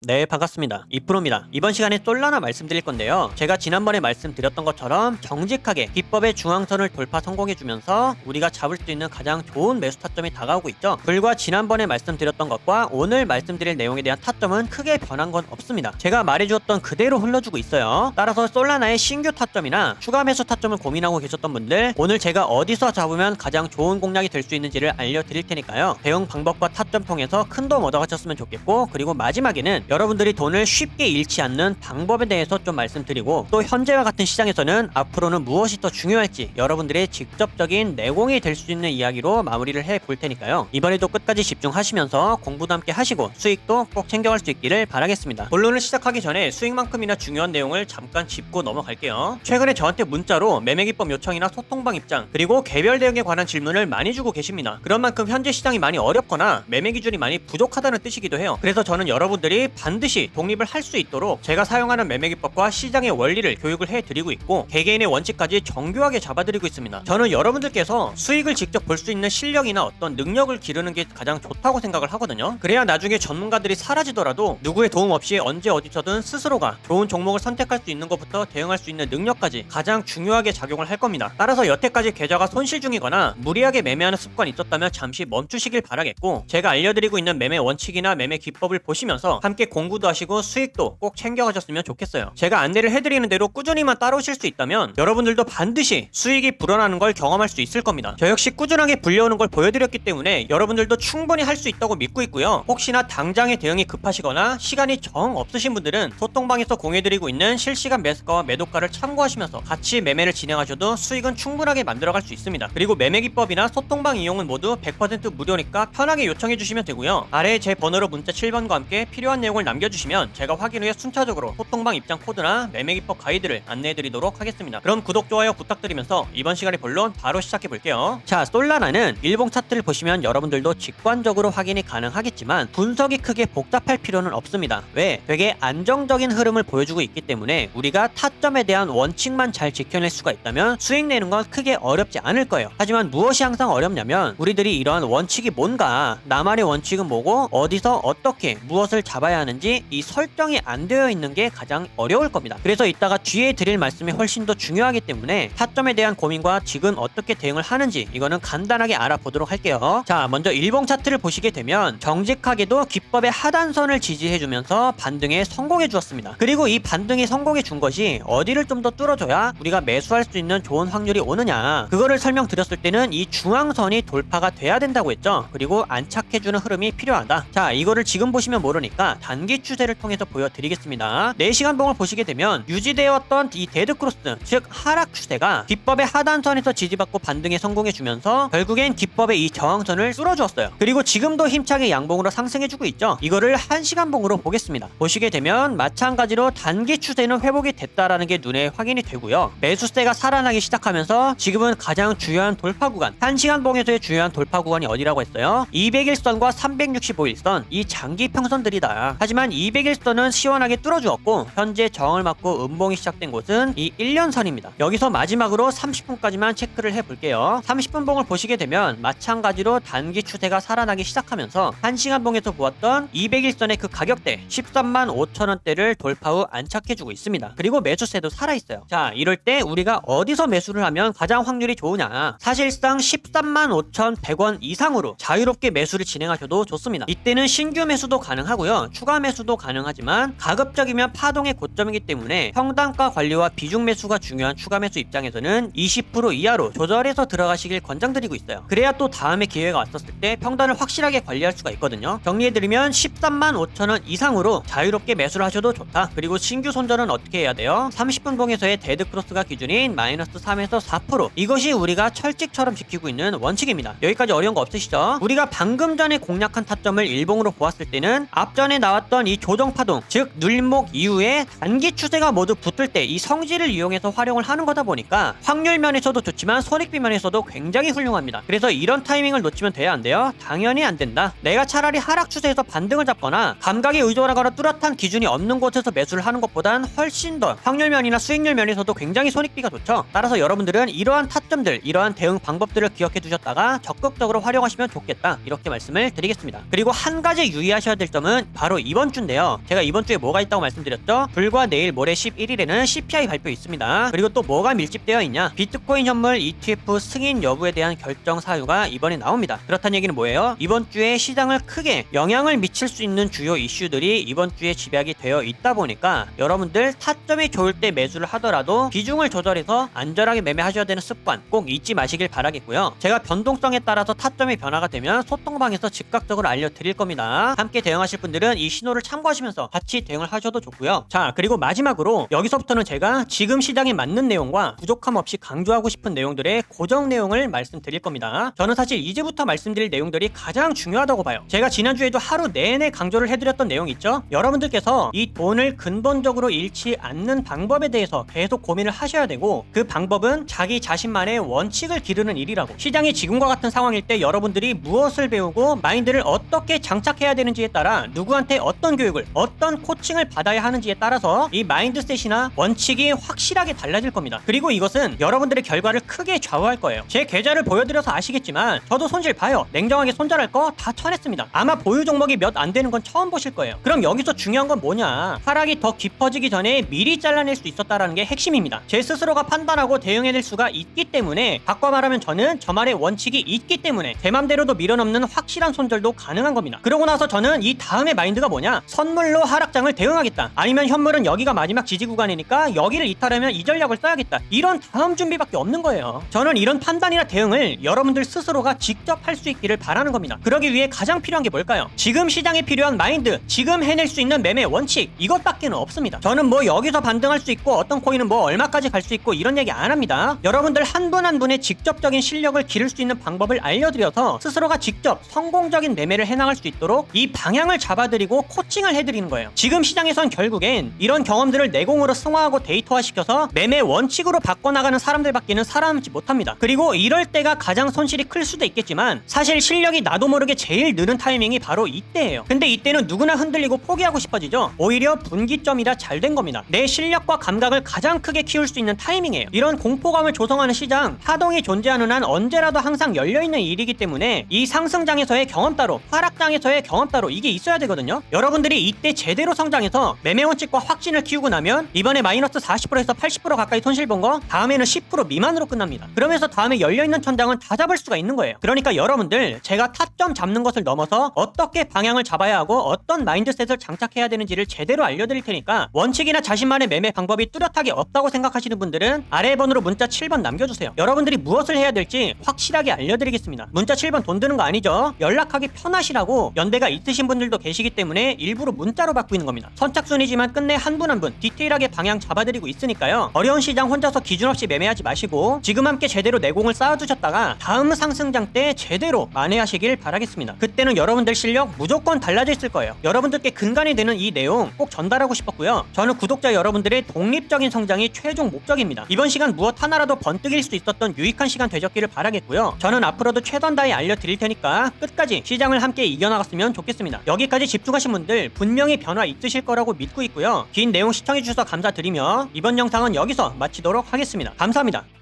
네, 반갑습니다. 이프로입니다. 이번 시간에 솔라나 말씀드릴 건데요. 제가 지난번에 말씀드렸던 것처럼 정직하게 기법의 중앙선을 돌파 성공해주면서 우리가 잡을 수 있는 가장 좋은 매수 타점이 다가오고 있죠. 불과 지난번에 말씀드렸던 것과 오늘 말씀드릴 내용에 대한 타점은 크게 변한 건 없습니다. 제가 말해주었던 그대로 흘러주고 있어요. 따라서 솔라나의 신규 타점이나 추가 매수 타점을 고민하고 계셨던 분들, 오늘 제가 어디서 잡으면 가장 좋은 공략이 될 수 있는지를 알려드릴 테니까요. 대응 방법과 타점 통해서 큰 도움 얻어가셨으면 좋겠고, 그리고 마지막에는 여러분들이 돈을 쉽게 잃지 않는 방법에 대해서 좀 말씀드리고, 또 현재와 같은 시장에서는 앞으로는 무엇이 더 중요할지 여러분들의 직접적인 내공이 될 수 있는 이야기로 마무리를 해 볼 테니까요. 이번에도 끝까지 집중하시면서 공부도 함께 하시고 수익도 꼭 챙겨갈 수 있기를 바라겠습니다. 본론을 시작하기 전에 수익만큼이나 중요한 내용을 잠깐 짚고 넘어갈게요. 최근에 저한테 문자로 매매기법 요청이나 소통방 입장, 그리고 개별 대응에 관한 질문을 많이 주고 계십니다. 그런 만큼 현재 시장이 많이 어렵거나 매매 기준이 많이 부족하다는 뜻이기도 해요. 그래서 저는 여러분들이 반드시 독립을 할 수 있도록 제가 사용하는 매매기법과 시장의 원리를 교육을 해드리고 있고, 개개인의 원칙까지 정교하게 잡아드리고 있습니다. 저는 여러분들께서 수익을 직접 볼 수 있는 실력이나 어떤 능력을 기르는 게 가장 좋다고 생각을 하거든요. 그래야 나중에 전문가들이 사라지더라도 누구의 도움 없이 언제 어디서든 스스로가 좋은 종목을 선택할 수 있는 것부터 대응할 수 있는 능력까지 가장 중요하게 작용을 할 겁니다. 따라서 여태까지 계좌가 손실 중이거나 무리하게 매매하는 습관이 있었다면 잠시 멈추시길 바라겠고, 제가 알려드리고 있는 매매 원칙이나 매매 기법을 보시면서 함께 공부도 하시고 수익도 꼭 챙겨가셨으면 좋겠어요. 제가 안내를 해드리는 대로 꾸준히만 따라오실 수 있다면 여러분들도 반드시 수익이 불어나는 걸 경험할 수 있을 겁니다. 저 역시 꾸준하게 불려오는 걸 보여드렸기 때문에 여러분들도 충분히 할 수 있다고 믿고 있고요. 혹시나 당장의 대응이 급하시거나 시간이 정 없으신 분들은 소통방에서 공유해드리고 있는 실시간 매수가와 매도가를 참고하시면서 같이 매매를 진행하셔도 수익은 충분하게 만들어갈 수 있습니다. 그리고 매매 기법이나 소통방 이용은 모두 100% 무료니까 편하게 요청해주시면 되고요. 아래에 제 번호로 문자 7번과 함께 필요한 내용을 남겨주시면 제가 확인 후에 순차적으로 소통방 입장 코드나 매매 기법 가이드를 안내해드리도록 하겠습니다. 그럼 구독, 좋아요 부탁드리면서 이번 시간의 본론 바로 시작해볼게요. 자, 솔라나는 일봉 차트를 보시면 여러분들도 직관적으로 확인이 가능하겠지만 분석이 크게 복잡할 필요는 없습니다. 왜? 되게 안정적인 흐름을 보여주고 있기 때문에 우리가 타점에 대한 원칙만 잘 지켜낼 수가 있다면 수익 내는 건 크게 어렵지 않을 거예요. 하지만 무엇이 항상 어렵냐면 우리들이 이러한 원칙이 뭔가, 나만의 원칙은 뭐고 어디서 어떻게 무엇을 잡아야 하는지 이 설정이 안 되어 있는 게 가장 어려울 겁니다. 그래서 이따가 뒤에 드릴 말씀이 훨씬 더 중요하기 때문에 타점에 대한 고민과 지금 어떻게 대응을 하는지 이거는 간단하게 알아보도록 할게요. 자, 먼저 일봉 차트를 보시게 되면 정직하게도 기법의 하단선을 지지해주면서 반등에 성공해 주었습니다. 그리고 이 반등에 성공해 준 것이 어디를 좀 더 뚫어줘야 우리가 매수할 수 있는 좋은 확률이 오느냐, 그거를 설명드렸을 때는 이 중앙선이 돌파가 돼야 된다고 했죠. 그리고 안착해주는 흐름이 필요하다. 자, 이거를 지금 보시면 모르니까 단기 추세를 통해서 보여드리겠습니다. 4시간 봉을 보시게 되면 유지되었던 이 데드크로스, 즉 하락 추세가 기법의 하단선에서 지지받고 반등에 성공해주면서 결국엔 기법의 이 저항선을 뚫어주었어요. 그리고 지금도 힘차게 양봉으로 상승해주고 있죠. 이거를 1시간 봉으로 보겠습니다. 보시게 되면 마찬가지로 단기 추세는 회복이 됐다라는 게 눈에 확인이 되고요. 매수세가 살아나기 시작하면서 지금은 가장 주요한 돌파 구간, 1시간 봉에서의 주요한 돌파 구간이 어디라고 했어요? 200일선과 365일선, 이 장기 평선들이다. 하지만 200일선은 시원하게 뚫어주었고 현재 저항을 맞고 음봉이 시작된 곳은 이 1년선입니다. 여기서 마지막으로 30분까지만 체크를 해볼게요. 30분 봉을 보시게 되면 마찬가지로 단기 추세가 살아나기 시작하면서 1시간 봉에서 보았던 200일선의 그 가격대 13만 5천원대를 돌파 후 안착해주고 있습니다. 그리고 매수세도 살아있어요. 자, 이럴 때 우리가 어디서 매수를 하면 가장 확률이 좋으냐, 사실상 13만 5,100원 이상으로 자유롭게 매수를 진행하셔도 좋습니다. 이때는 신규 매수도 가능하고요, 추가 매수도 가능하지만 가급적이면 파동의 고점이기 때문에 평단가 관리와 비중 매수가 중요한 추가 매수 입장에서는 20% 이하로 조절해서 들어가시길 권장드리고 있어요. 그래야 또 다음에 기회가 왔었을 때 평단을 확실하게 관리할 수가 있거든요. 정리해드리면 13만 5천원 이상으로 자유롭게 매수를 하셔도 좋다. 그리고 신규 손절은 어떻게 해야 돼요? 30분 봉에서의 데드크로스가 기준인 마이너스 3에서 4%, 이것이 우리가 철칙처럼 지키고 있는 원칙입니다. 여기까지 어려운 거 없으시죠? 우리가 방금 전에 공략한 타점을 일봉으로 보았을 때는 앞전에 나왔던 이 조정파동, 즉 눌림목 이후에 단기 추세가 모두 붙을 때 이 성질을 이용해서 활용을 하는 거다 보니까 확률 면에서도 좋지만 손익비 면에서도 굉장히 훌륭합니다. 그래서 이런 타이밍을 놓치면 돼야 안 돼요? 당연히 안 된다. 내가 차라리 하락 추세에서 반등을 잡거나 감각에 의존하거나 뚜렷한 기준이 없는 곳에서 매수를 하는 것보단 훨씬 더 확률 면이나 수익률 면에서도 굉장히 손익비가 좋죠. 따라서 여러분들은 이러한 타점들, 이러한 대응 방법들을 기억해 두셨다가 적극적으로 활용하시면 좋겠다, 이렇게 말씀을 드리겠습니다. 그리고 한 가지 유의하셔야 될 점은 바로 이번 주인데요. 제가 이번 주에 뭐가 있다고 말씀드렸죠? 불과 내일 모레 11일에는 CPI 발표 있습니다. 그리고 또 뭐가 밀집되어 있냐? 비트코인 현물 ETF 승인 여부에 대한 결정 사유가 이번에 나옵니다. 그렇다는 얘기는 뭐예요? 이번 주에 시장을 크게 영향을 미칠 수 있는 주요 이슈들이 이번 주에 집약이 되어 있다 보니까 여러분들 타점이 좋을 때 매수를 하더라도 비중을 조절해서 안전하게 매매하셔야 되는 습관 꼭 잊지 마시길 바라겠고요. 제가 변동성에 따라서 타점의 변화가 되면 소통방에서 즉각적으로 알려드릴 겁니다. 함께 대응하실 분들은 이 신호를 참고하시면서 같이 대응을 하셔도 좋고요. 자, 그리고 마지막으로 여기서부터는 제가 지금 시장에 맞는 내용과 부족함 없이 강조하고 싶은 내용들의 고정 내용을 말씀드릴 겁니다. 저는 사실 이제부터 말씀드릴 내용들이 가장 중요하다고 봐요. 제가 지난주에도 하루 내내 강조를 해드렸던 내용 있죠? 여러분들께서 이 돈을 근본적으로 잃지 않는 방법에 대해서 계속 고민을 하셔야 되고, 그 방법은 자기 자신만의 원칙을 기르는 일이라고. 시장이 지금과 같은 상황일 때 여러분들이 무엇을 배우고 마인드를 어떻게 장착해야 되는지에 따라 누구한테 어떤 교육을, 어떤 코칭을 받아야 하는지에 따라서 이 마인드셋이나 원칙이 확실하게 달라질 겁니다. 그리고 이것은 여러분들의 결과를 크게 좌우할 거예요. 제 계좌를 보여드려서 아시겠지만 저도 손실 봐요. 냉정하게 손절할 거 다 쳐냈습니다. 아마 보유 종목이 몇 안 되는 건 처음 보실 거예요. 그럼 여기서 중요한 건 뭐냐? 하락이 더 깊어지기 전에 미리 잘라낼 수 있었다라는 게 핵심입니다. 제 스스로가 판단하고 대응해낼 수가 있기 때문에, 바꿔 말하면 저는 저만의 원칙이 있기 때문에 제 맘대로도 밀어넘는 확실한 손절도 가능한 겁니다. 그러고 나서 저는 이 다음에 마인드가 뭐냐? 선물로 하락장을 대응하겠다. 아니면 현물은 여기가 마지막 지지 구간이니까 여기를 이탈하면 이 전략을 써야겠다. 이런 다음 준비밖에 없는 거예요. 저는 이런 판단이나 대응을 여러분들 스스로가 직접 할 수 있기를 바라는 겁니다. 그러기 위해 가장 필요한 게 뭘까요? 지금 시장에 필요한 마인드, 지금 해낼 수 있는 매매 원칙, 이것밖에는 없습니다. 저는 뭐 여기서 반등할 수 있고 어떤 코인은 뭐 얼마까지 갈 수 있고 이런 얘기 안 합니다. 여러분들 한 분 한 분의 직접적인 실력을 기를 수 있는 방법을 알려드려서 스스로가 직접 성공적인 매매를 해나갈 수 있도록 이 방향을 잡아드리고 코칭을 해드리는 거예요. 지금 시장에선 결국엔 이런 경험들을 내공으로 승화하고 데이터화시켜서 매매 원칙으로 바꿔나가는 사람들밖에는 살아남지 못합니다. 그리고 이럴 때가 가장 손실이 클 수도 있겠지만 사실 실력이 나도 모르게 제일 느는 타이밍이 바로 이때예요. 근데 이때는 누구나 흔들리고 포기하고 싶어지죠. 오히려 분기점이라 잘 된 겁니다. 내 실력과 감각을 가장 크게 키울 수 있는 타이밍이에요. 이런 공포감을 조성하는 시장, 파동이 존재하는 한 언제라도 항상 열려있는 일이기 때문에 이 상승장에서의 경험 따로, 하락장에서의 경험 따로, 이게 있어야 되거든요. 여러분들이 이때 제대로 성장해서 매매 원칙과 확신을 키우고 나면 이번에 마이너스 40%에서 80% 가까이 손실 본 거 다음에는 10% 미만으로 끝납니다. 그러면서 다음에 열려있는 천장은 다 잡을 수가 있는 거예요. 그러니까 여러분들, 제가 타점 잡는 것을 넘어서 어떻게 방향을 잡아야 하고 어떤 마인드셋을 장착해야 되는지를 제대로 알려드릴 테니까, 원칙이나 자신만의 매매 방법이 뚜렷하게 없다고 생각하시는 분들은 아래 번호로 문자 7번 남겨주세요. 여러분들이 무엇을 해야 될지 확실하게 알려드리겠습니다. 문자 7번 돈 드는 거 아니죠? 연락하기 편하시라고 연대가 있으신 분들도 계시기 때문에 일부러 문자로 받고 있는 겁니다. 선착순이지만 끝내 한 분 한 분 디테일하게 방향 잡아드리고 있으니까요. 어려운 시장 혼자서 기준 없이 매매하지 마시고 지금 함께 제대로 내공을 쌓아두셨다가 다음 상승장 때 제대로 만회하시길 바라겠습니다. 그때는 여러분들 실력 무조건 달라져 있을 거예요. 여러분들께 근간이 되는 이 내용 꼭 전달하고 싶었고요. 저는 구독자 여러분들의 독립적인 성장이 최종 목적입니다. 이번 시간 무엇 하나라도 번뜩일 수 있었던 유익한 시간 되셨기를 바라겠고요. 저는 앞으로도 최선 다해 알려드릴 테니까 끝까지 시장을 함께 이겨나갔으면 좋겠습니다. 여기까지 집중하신 분들 분명히 변화 있으실 거라고 믿고 있고요. 긴 내용 시청해주셔서 감사드리며 이번 영상은 여기서 마치도록 하겠습니다. 감사합니다.